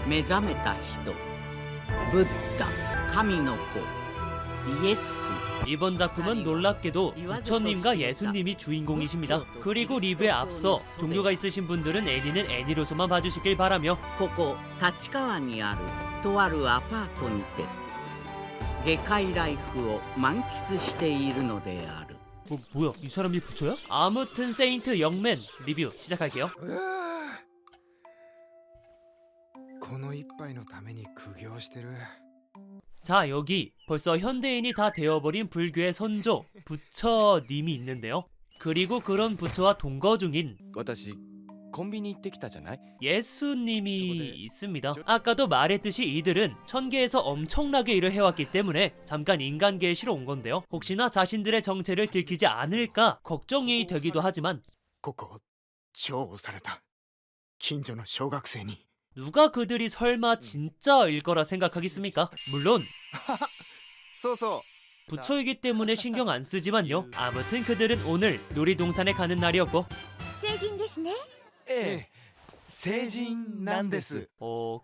目覚めた人、ブッダ、神の子、イエス。 이번 작품은 놀랍게도 부처님과 예수님이 주인공이십니다. 그리고 리뷰에 앞서 종교가 있으신 분들은 애니는 애니로서만 봐주시길 바라며 ここ立川にあるとあるアパートにて下界ライフを満喫しているのである。 뭐야 이 사람이 부처야? 아무튼 세인트 영맨 리뷰 시작할게요. この一杯のために苦行してる。 자 여기 벌써 현대인이 다 되어버린 불교의 선조 부처님이 있는데요. 그리고 그런 부처와 동거 중인 私コンビニ行ってきたじゃない? 예수님이 있습니다. 아까도 말했듯이 이들은 천계에서 엄청나게 일을 해왔기 때문에 잠깐 인간계에 실어 온 건데요. 혹시나 자신들의 정체를 들키지 않을까 걱정이 되기도 하지만 ここ超押された。近所の小学生に。 누가 그들이 설마 진짜일 거라 생각하겠습니까? 물론 そうそう。 부처이기 때문에 신경 안 쓰지만요. 아무튼 그들은 오늘 놀이동산에 가는 날이었고 成人ですね。ええ成人なんです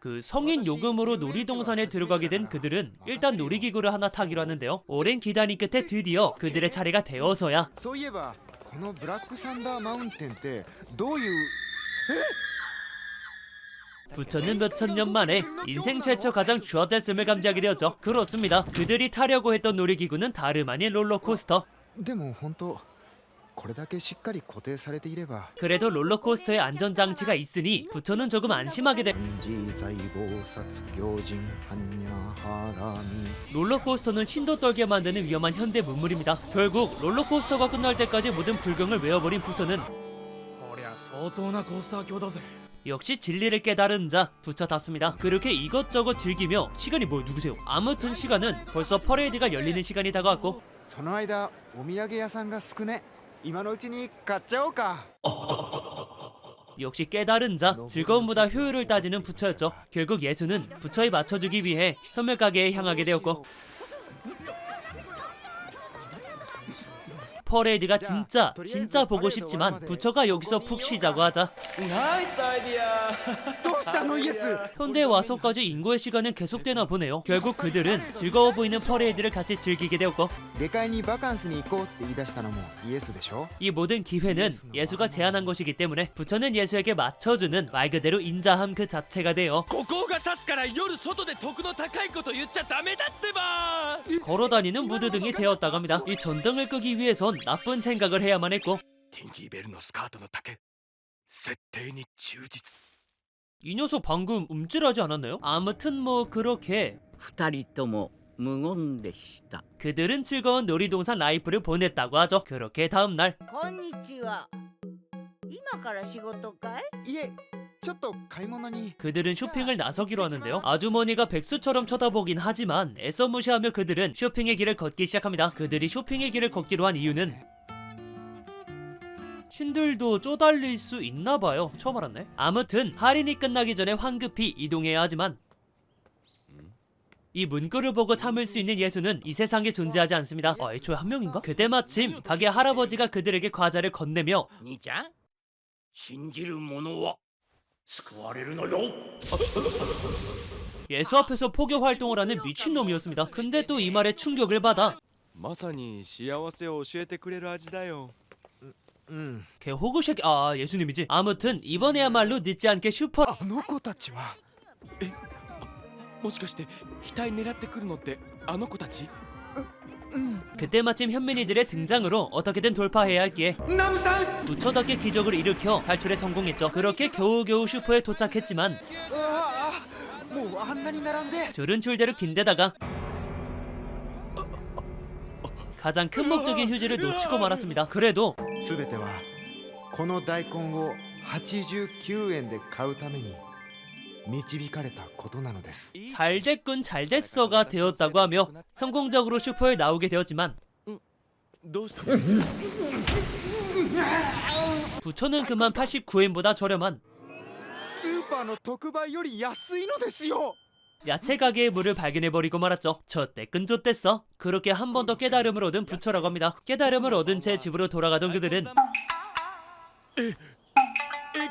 그 성인 요금으로 놀이동산에 들어가게 된 그들은 일단 놀이기구를 하나 타기로 하는데요. 오랜 기다림 끝에 드디어 그들의 차례가 되어서야 そういえばこのブラックサンダーマウンテンってどういう。 부처는 몇천 년 만에 인생 최초 가장 주어됐음을 감지하게 되었죠. 그렇습니다. 그들이 타려고 했던 놀이기구는 다름 아닌 롤러코스터. でも本当これだけしっかり固定されていれば。 그래도 롤러코스터에 안전장치가 있으니 부처는 조금 안심하게 돼. 自在菩薩行人般若波羅蜜。 롤러코스터는 신도 떨게 만드는 위험한 현대 문물입니다. 결국 롤러코스터가 끝날 때까지 모든 불경을 외워버린 부처는 こりゃ相当なコースター卿だぜ。 역시 진리를 깨달은 자 부처답습니다. 그렇게 이것저것 즐기며 시간이 누구세요? 아무튼 시간은 벌써 퍼레이드가 열리는 시간이 다가왔고 その間お土産屋さんが少ね。今のうちに買っちゃおうか。 역시 깨달은 자 즐거움보다 효율을 따지는 부처였죠. 결국 예수는 부처에 맞춰주기 위해 선물 가게에 향하게 되었고 퍼레이드가 진짜 보고 싶지만 부처가 여기서 푹 쉬자고 하자 ナイスアイディアどうしたのイエス。 현대에 와서까지 인고의 시간은 계속되나 보네요. 결국 그들은 즐거워 보이는 퍼레이드를 같이 즐기게 되었고 下界にバカンスに行こうって言い出したのもイエスでしょ。 이 모든 기회는 예수가 제안한 것이기 때문에 부처는 예수에게 맞춰주는 말 그대로 인자함 그 자체가 돼요. ここが刺すから夜外で得の高いこと言っちゃダメだってば。 걸어다니는 무드등이 되었다고 합니다. 이 전등을 끄기 위해선 나쁜 생각을 해야만 했고 ティンキーベルのスカートの丈設定に忠実。 이 녀석 방금 움찔하지 않았나요? 아무튼 뭐 그렇게 二人とも無言でした。 그들은 즐거운 놀이동산 라이프를 보냈다고 하죠. 그렇게 다음날 こんにちは。今から仕事かい？いえちょっと買い物に。 그들은 쇼핑을 나서기로 하는데요. 아주머니가 백수처럼 쳐다보긴 하지만 애써 무시하며 그들은 쇼핑의 길을 걷기 시작합니다. 그들이 쇼핑의 길을 걷기로 한 이유는 신들도 쪼달릴 수 있나봐요. 처음 알았네. 아무튼 할인이 끝나기 전에 황급히 이동해야 하지만 이 문구를 보고 참을 수 있는 예수는 이 세상에 존재하지 않습니다. 애초에 한 명인가? 그때 마침 가게 할아버지가 그들에게 과자를 건네며 兄ちゃん、信じる者は救われるのよ。 예수 앞에서 포교 활동을 하는 미친놈이었습니다. 근데 또 이 말에 충격을 받아 まさに幸せを教えてくれる味だよ。 うん。 걔 호구새끼 예수님이지. 아무튼 이번에야말로 늦지 않게 슈퍼 あの子たちは。もしかして額狙ってくるのってあの子たち? 그때 마침 현민이들의 등장으로 어떻게든 돌파해야 할기에 ナムさん。 부처답게 기적을 일으켜 탈출에 성공했죠. 그렇게 겨우겨우 슈퍼에 도착했지만 うわあもうあんなに並んで。 줄은 줄대로 긴데다가 가장 큰 목적인 휴지를 놓치고 말았습니다. 그래도 すべてはこの大根を89円で買うために導かれたことなのです。 잘됐군 잘됐어가 되었다고 하며 성공적으로 슈퍼에 나오게 되었지만 どうした? 부처는 그만 89엔보다 저렴한 スーパーの特売より安いのですよ。 야채 가게의 물을 발견해버리고 말았죠. 저때끈 좆됐어. 그렇게 한 번 더 깨달음을 얻은 부처라고 합니다. 깨달음을 얻은 채 집으로 돌아가던 그들은 エ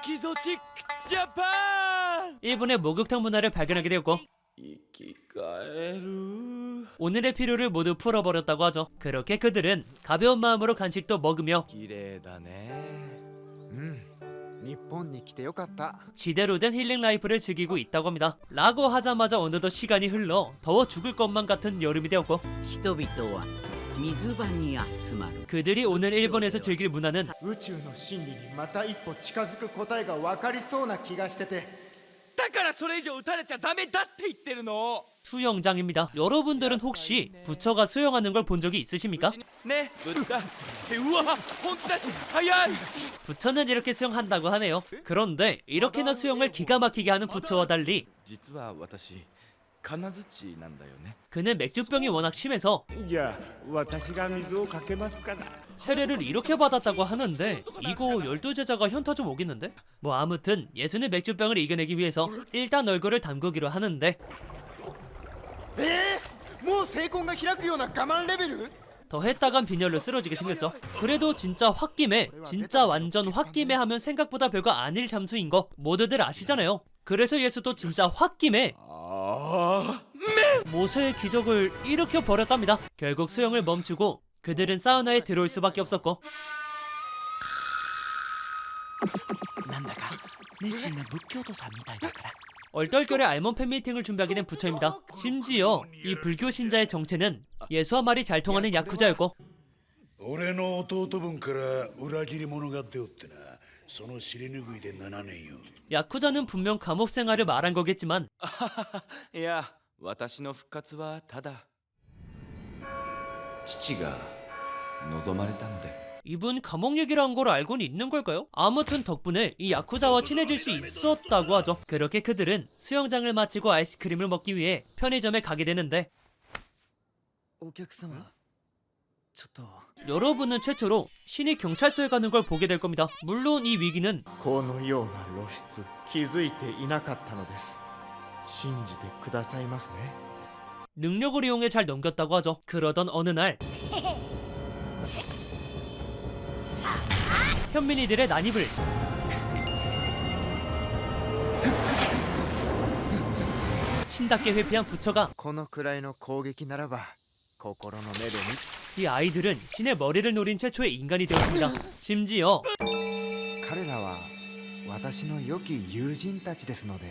キゾチックジャパン 일본의 목욕탕 문화를 발견하게 되었고 生き返る 오늘의 피로를 모두 풀어버렸다고 하죠. 그렇게 그들은 가벼운 마음으로 간식도 먹으며 綺麗だねうん、日本に来てよかった。 지대로 된 힐링 라이프를 즐기고 있다고 합니다. 라고 하자마자 어느덧 시간이 흘러 더워 죽을 것만 같은 여름이 되었고 人々は水場に集まる。 그들이 오늘 일본에서 즐길 문화는 宇宙の真理にまた一歩近づく答えが分かりそうな気がしてて。だからそれ以上撃たれちゃダメだって言ってるの 수영장입니다. 여러분들은 혹시 부처가 수영하는 걸 본 적이 있으십니까? ねぶったうわ本気だし早い 부처는 이렇게 수영한다고 하네요. 그런데 이렇게나 수영을 기가 막히게 하는 부처와 달리 実は私金槌なんだよね 그는 맥주병이 워낙 심해서 じゃあ私が水をかけますから 세례를 이렇게 받았다고 하는데 이거 열두 제자가 현타 좀 오겠는데? 뭐 아무튼 예수는 맥주병을 이겨내기 위해서 일단 얼굴을 담그기로 하는데 もう成婚が開くような我慢レベル？ 더 했다간 빈혈로 쓰러지게 생겼죠. 그래도 진짜 홧김에 진짜 완전 홧김에 하면 생각보다 별거 아닐 잠수인 거 모두들 아시잖아요. 그래서 예수도 진짜 홧김에 모세의 기적을 일으켜 버렸답니다. 결국 수영을 멈추고 그들은 사우나에 들어올 수밖에 없었고 なんだか熱心な仏教徒さんみたいだから 얼떨결에 알몬 팬미팅을 준비하게 된 부처입니다. 심지어 이 불교 신자의 정체는 예수와 말이 잘 통하는 야쿠자였고 俺の弟分から裏切り者が出おってな、その尻拭いで7年よ。 야쿠자는 분명 감옥 생활을 말한 거겠지만 いや私の復活はただ父が望まれたので 이분 감옥 얘기를 한 걸 알고는 있는 걸까요? 아무튼 덕분에 이 야쿠자와 친해질 수 있었다고 하죠. 그렇게 그들은 수영장을 마치고 아이스크림을 먹기 위해 편의점에 가게 되는데 お客様ちょっと 여러분은 최초로 신이 경찰서에 가는 걸 보게 될 겁니다. 물론 이 위기는 このような露出気づいていなかったのです。信じてくださいますね。 능력을 이용해 잘 넘겼다고 하죠. 그러던 어느 날 현민이들의 난입을 신답게 회피한 부처가 このくらいの攻撃ならば心の目で見 이 아이들은 신의 머리를 노린 최초의 인간이 되었습니다. 심지어 彼らは私の良き友人たちですので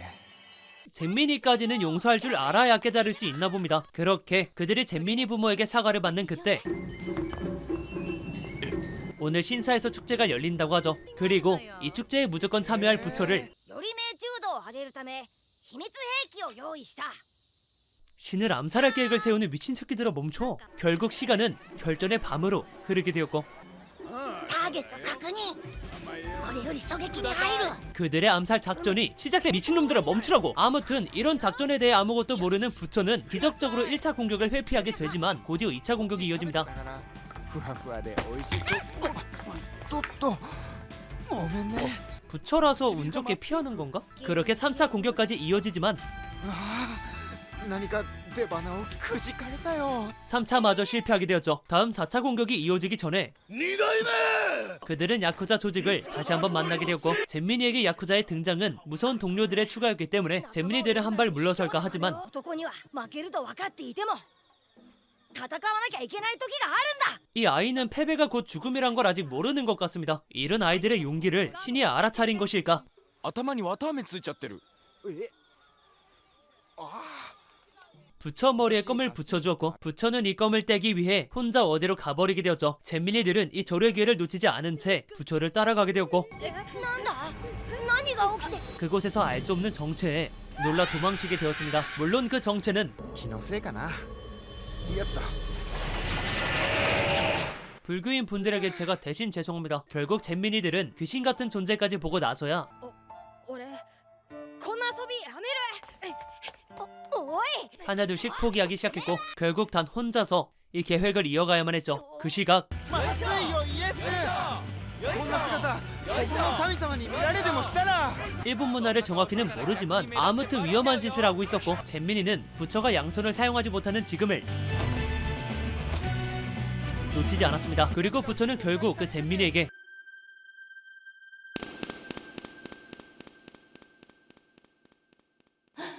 잼민이까지는 용서할 줄 알아야 깨달을 수 있나 봅니다. 그렇게 그들이 잼민이 부모에게 사과를 받는 그때 오늘 신사에서 축제가 열린다고 하죠. 그리고 이 축제에 무조건 참여할 부처를 より命中度を上げるため秘密兵器を用意した 신을 암살할 계획을 세우는 미친 새끼들아 멈춰. 결국 시간은 결전의 밤으로 흐르게 되었고 ターゲット確認これより狙撃に入る 그들의 암살 작전이 시작돼. 미친놈들아 멈추라고. 아무튼 이런 작전에 대해 아무것도 모르는 부처는 기적적으로 1차 공격을 회피하게 되지만 곧이어 2차 공격이 이어집니다. だからふわふわで美味しそう。ちょっとごめんね。 부처라서 운 좋게 피하는 건가? 그렇게 3차 공격까지 이어지지만 ああ、何か出花をくじかれたよ。 3차마저 실패하게 되었죠. 다음 4차 공격이 이어지기 전에 二代目 그들은 야쿠자 조직을 다시 한번 만나게 되었고 잼민이에게 야쿠자의 등장은 무서운 동료들의 추가였기 때문에 잼민이들은 한 발 물러설까 하지만 男には負けると分かっていても戦わなきゃいけない時があるんだ 이 아이는 패배가 곧 죽음이란 걸 아직 모르는 것 같습니다. 이런 아이들의 용기를 신이 알아차린 것일까? 頭に綿あめついちゃってるえ、 부처 머리에 껌을 붙여주었고 부처는 이 껌을 떼기 위해 혼자 어디로 가버리게 되었죠. 잼민이들은 이 조례 기회를 놓치지 않은 채 부처를 따라가게 되었고 なんだ何が起きて 그곳에서 알 수 없는 정체에 놀라 도망치게 되었습니다. 물론 그 정체는 気のせいかな。やった。 불교인 분들에게 제가 대신 죄송합니다. 결국 잼민이들은 귀신 같은 존재까지 보고 나서야 俺こんな遊びやめるおい 하나둘씩 포기하기 시작했고 결국 단 혼자서 이 계획을 이어가야만 했죠. 그 시각 まずいよイエス。こんな姿、ここの神様に見られでもしたら。 일본 문화를 정확히는 모르지만 아무튼 위험한 짓을 하고 있었고 잼민이는 부처가 양손을 사용하지 못하는 지금을 놓치지 않았습니다. 그리고 부처는 결국 그 잼민이에게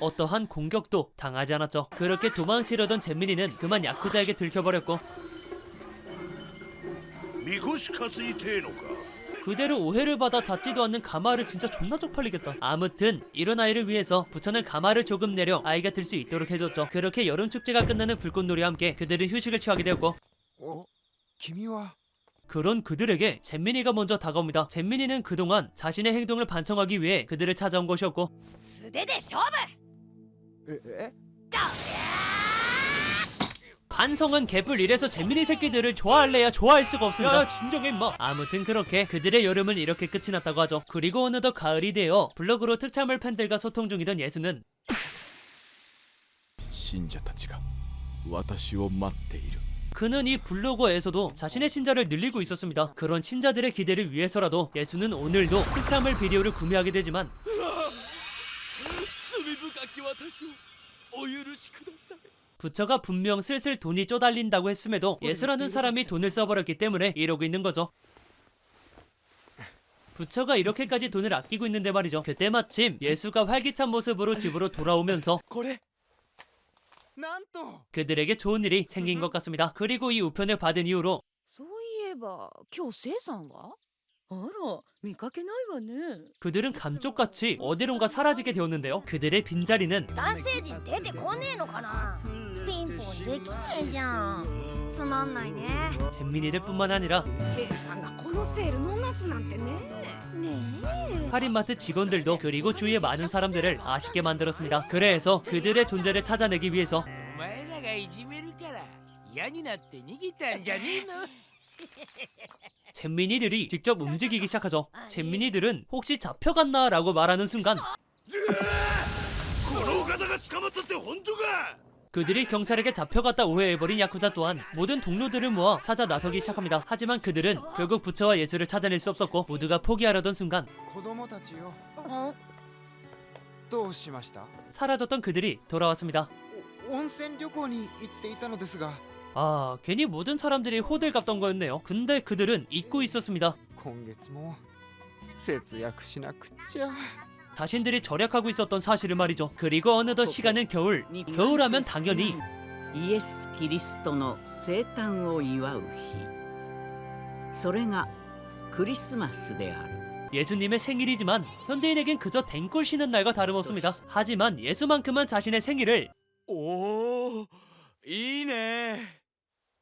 어떠한 공격도 당하지 않았죠. 그렇게 도망치려던 잼민이는 그만 야쿠자에게 들켜버렸고 みこし担いてえのか 그대로 오해를 받아 닿지도 않는 가마를 진짜 존나 쪽팔리겠다. 아무튼 이런 아이를 위해서 부처는 가마를 조금 내려 아이가 들 수 있도록 해줬죠. 그렇게 여름 축제가 끝나는 불꽃놀이와 함께 그들은 휴식을 취하게 되었고 お君は 그런 그들에게 잼민이가 먼저 다가옵니다. 잼민이는 그동안 자신의 행동을 반성하기 위해 그들을 찾아온 것이었고 素手で勝負え 반성은 개뿔. 이래서 잼민이 새끼들을 좋아할래야 좋아할 수가 없습니다. 야, 진정해 임마. 아무튼 그렇게 그들의 여름은 이렇게 끝이 났다고 하죠. 그리고 어느덧 가을이 되어 블로그로 특촬물 팬들과 소통 중이던 예수는 信者たちが私を待っている 그는 이 블로그에서도 자신의 신자를 늘리고 있었습니다. 그런 신자들의 기대를 위해서라도 예수는 오늘도 특촬물 비디오를 구매하게 되지만 罪深き私をお許しください 부처가 분명 슬슬 돈이 쪼달린다고 했음에도 예수라는 사람이 돈을 써버렸기 때문에 이러고 있는 거죠. 부처가 이렇게까지 돈을 아끼고 있는데 말이죠. 그때 마침 예수가 활기찬 모습으로 집으로 돌아오면서 これなんと 그들에게 좋은 일이 생긴 것 같습니다. 그리고 이 우편을 받은 이후로 そういえば今日せいさんはあら見かけないわね 그들은 감쪽같이 어디론가 사라지게 되었는데요. 그들의 빈자리는 男性陣出てこねえのかなピンポンできねえじゃんつまんないね 잼민이들 뿐만 아니라 せいさんがこのセール逃すなんてねねえ 할인마트 직원들도 그리고 주위의 많은 사람들을 아쉽게 만들었습니다. 그래서 그들의 존재를 찾아내기 위해서 お前らがいじめるから嫌になって逃げたんじゃねえの 잼민이들이 직접 움직이기 시작하죠. 잼민이들은 혹시 잡혀갔나 라고 말하는 순간 このお方が捕まったって本当か 그들이 경찰에게 잡혀갔다 오해해버린 야쿠자 또한 모든 동료들을 모아 찾아 나서기 시작합니다. 하지만 그들은 결국 부처와 예수를 찾아낼 수 없었고 모두가 포기하려던 순간 子供たちよどうしました 사라졌던 그들이 돌아왔습니다. 温泉旅行に行っていたのですが 아, 괜히 모든 사람들이 호들갑던 거였네요. 근데 그들은 잊고 있었습니다. 今月も節約しなくっちゃ 자신들이 절약하고 있었던 사실을 말이죠. 그리고 어느덧 시간은 겨울. 겨울하면 당연히 イエス・キリストの生誕を祝う日それがクリスマスである 예수님의 생일이지만 현대인에겐 그저 댕골 쉬는 날과 다름없습니다. 하지만 예수만큼은 자신의 생일을 おおいいね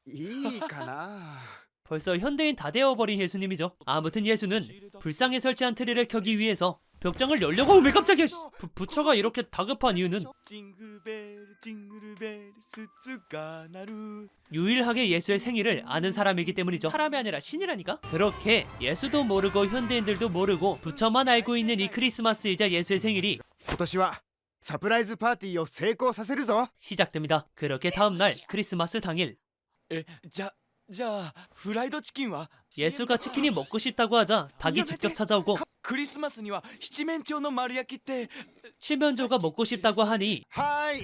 いいかな 벌써 현대인 다 되어버린 예수님이죠. 아무튼 예수는 불상에 설치한 트리를 켜기 위해서 벽장을 열려고 왜 갑자기야. 부처가 이렇게 다급한 이유는 ジングルベルジングルベル鈴が鳴る 유일하게 예수의 생일을 아는 사람이기 때문이죠. 사람이 아니라 신이라니까? 그렇게 예수도 모르고 현대인들도 모르고 부처만 알고 있는 이 크리스마스이자 예수의 생일이 今年はサプライズパーティーを成功させるぞ 시작됩니다. 그렇게 다음날 크리스마스 당일 えじゃあフライドチキンは 예수가 치킨이 먹고 싶다고 하자 닭이 직접 찾아오고 クリスマスには七面鳥の丸焼きって 칠면조가 먹고 싶다고 하니 はい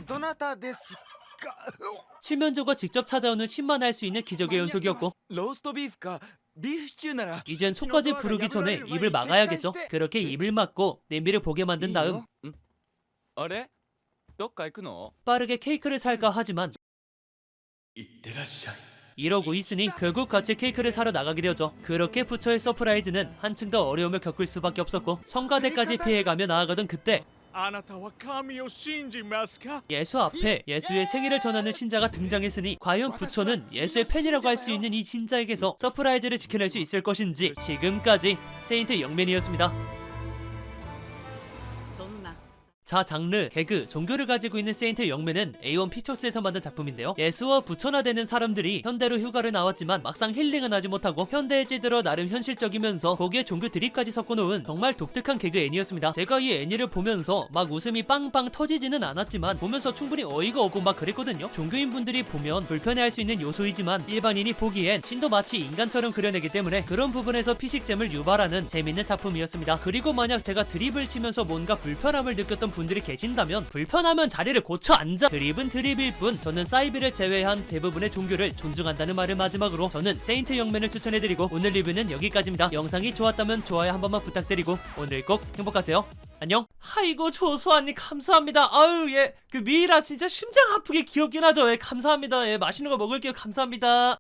どなたですか 칠면조가 직접 찾아오는 신만 할 수 있는 기적의 연속이었고 ローストビーフかビーフシチューなら 이젠 속까지 부르기 전에 입을 막아야겠죠. 그렇게 입을 막고 냄비를 보게 만든 다음 あれどっか行くの 빠르게 케이크를 살까 하지만 行ってらっしゃい 이러고 있으니 결국 같이 케이크를 사러 나가게 되었죠. 그렇게 부처의 서프라이즈는 한층 더 어려움을 겪을 수밖에 없었고 성가대까지 피해가며 나아가던 그때 あなたは神を信じますか 예수 앞에 예수의 생일을 전하는 신자가 등장했으니 과연 부처는 예수의 팬이라고 할 수 있는 이 신자에게서 서프라이즈를 지켜낼 수 있을 것인지. 지금까지 세인트 영맨이었습니다. そんな 자, 장르, 개그, 종교를 가지고 있는 세인트 영맨은 A1 피처스에서 만든 작품인데요. 예수와 부처나되는 사람들이 현대로 휴가를 나왔지만 막상 힐링은 하지 못하고 현대에 찌들어 나름 현실적이면서 거기에 종교 드립까지 섞어놓은 정말 독특한 개그 애니였습니다. 제가 이 애니를 보면서 막 웃음이 빵빵 터지지는 않았지만 보면서 충분히 어이가 오고 막 그랬거든요. 종교인분들이 보면 불편해할 수 있는 요소이지만 일반인이 보기엔 신도 마치 인간처럼 그려내기 때문에 그런 부분에서 피식잼을 유발하는 재밌는 작품이었습니다. 그리고 만약 제가 드립을 치면서 뭔가 불편함을 느꼈던 분들이 계신다면 불편하면 자리를 고쳐 앉아. 드립은 드립일 뿐 저는 사이비를 제외한 대부분의 종교를 존중한다는 말을 마지막으로 저는 세인트 영맨을 추천해드리고 오늘 리뷰는 여기까지입니다. 영상이 좋았다면 좋아요 한 번만 부탁드리고 오늘 꼭 행복하세요. 안녕? 아이고 조소아님 감사합니다. 아유 예 그 미이라 진짜 심장 아프게 귀엽긴 하죠. 예 감사합니다. 예 맛있는 거 먹을게요. 감사합니다.